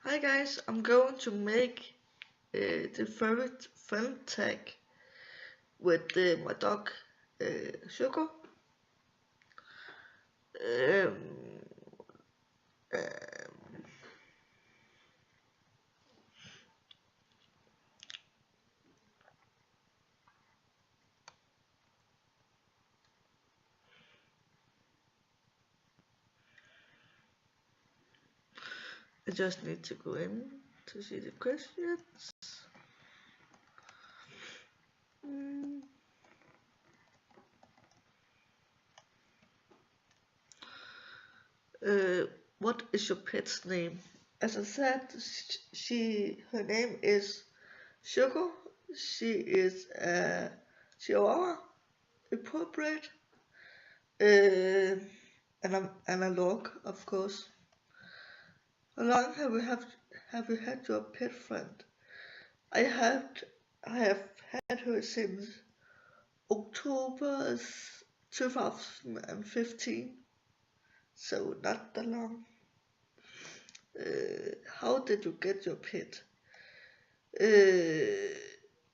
Hi guys, I'm going to make the favorite friend tag with my dog Sugar. Um, um, I just need to go in to see the questions. Mm, uh, what is your pet's name? As I said, her name is Sugar. She is a Chihuahua, a purebred, uh, and a log, of course. How long have you had your pet friend? I have I have had her since October 2015, so not that long. How did you get your pet? Uh,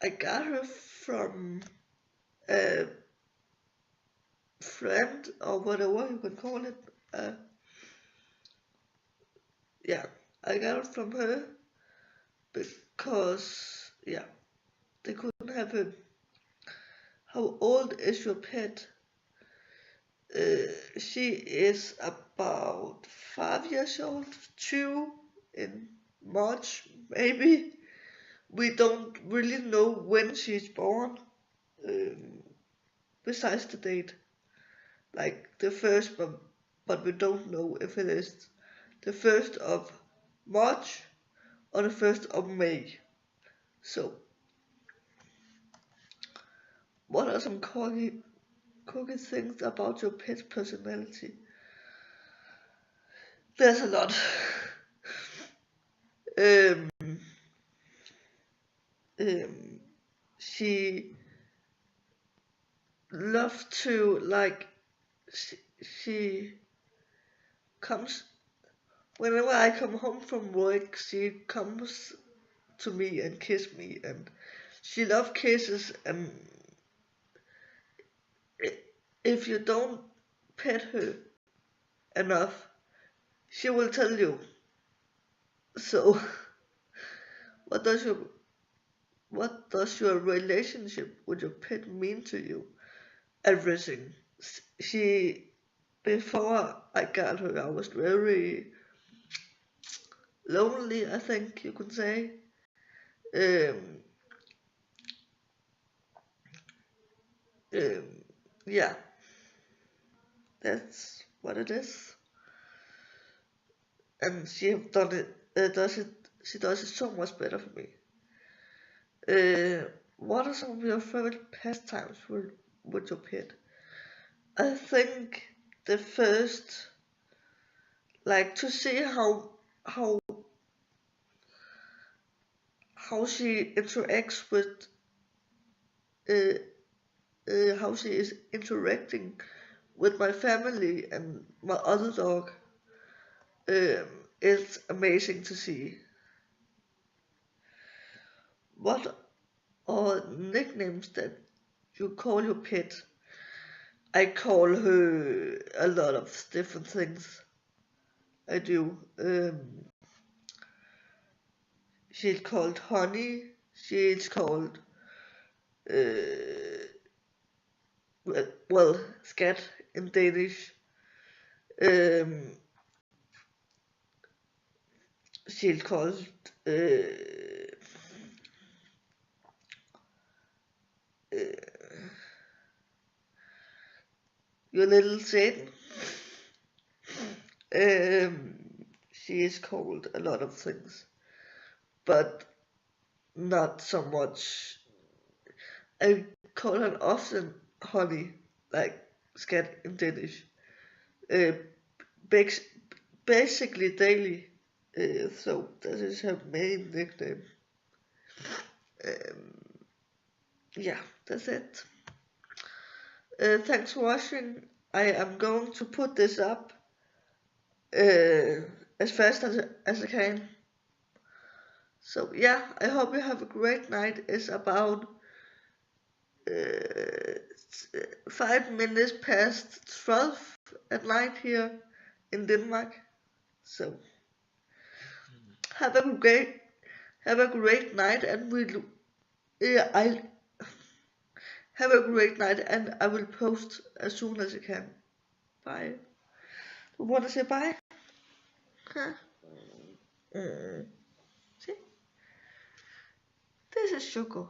I got her from a friend or whatever you can call it. Uh, yeah, I got it from her because they couldn't have him. How old is your pet? She is about 5 years old, 2 in March, maybe. We don't really know when she's born, um, besides the date, like the first, but we don't know if it is the 1st of March or the 1st of May. So, what are some quirky things about your pet's personality? There's a lot. um, um, she loves to she comes whenever I come home from work. She comes to me and kiss me, and she loves kisses. And if you don't pet her enough, she will tell you. So, what does your what does your relationship with your pet mean to you? Everything. She Before I got her, I was very lonely, I think you could say. Um, um, yeah, that's what it is. And she have done it, does it, she does it so much better for me. What are some of your favorite pastimes with your pet? I think the first, like to see how how she interacts with, uh, how she is interacting with my family and my other dog. It's amazing to see. What are nicknames that you call your pet? I call her a lot of different things. I do. She's called Honey. She's called uh, Skat in Danish. Um, she's called uh, uh, your little Satan. Um, she is called a lot of things, but not so much. I call her often Honey, like Skat in Danish. Uh, bas- Basically daily. So that is her main nickname. Um, yeah, that's it. Thanks for watching. I am going to put this up uh, as fast as I can. So yeah, I hope you have a great night. It's about 5 minutes past 12 at night here in Denmark. So have a great night, and I have a great night, and I will post as soon as I can. Bye. You want to say bye? Huh? See, this is Sugar.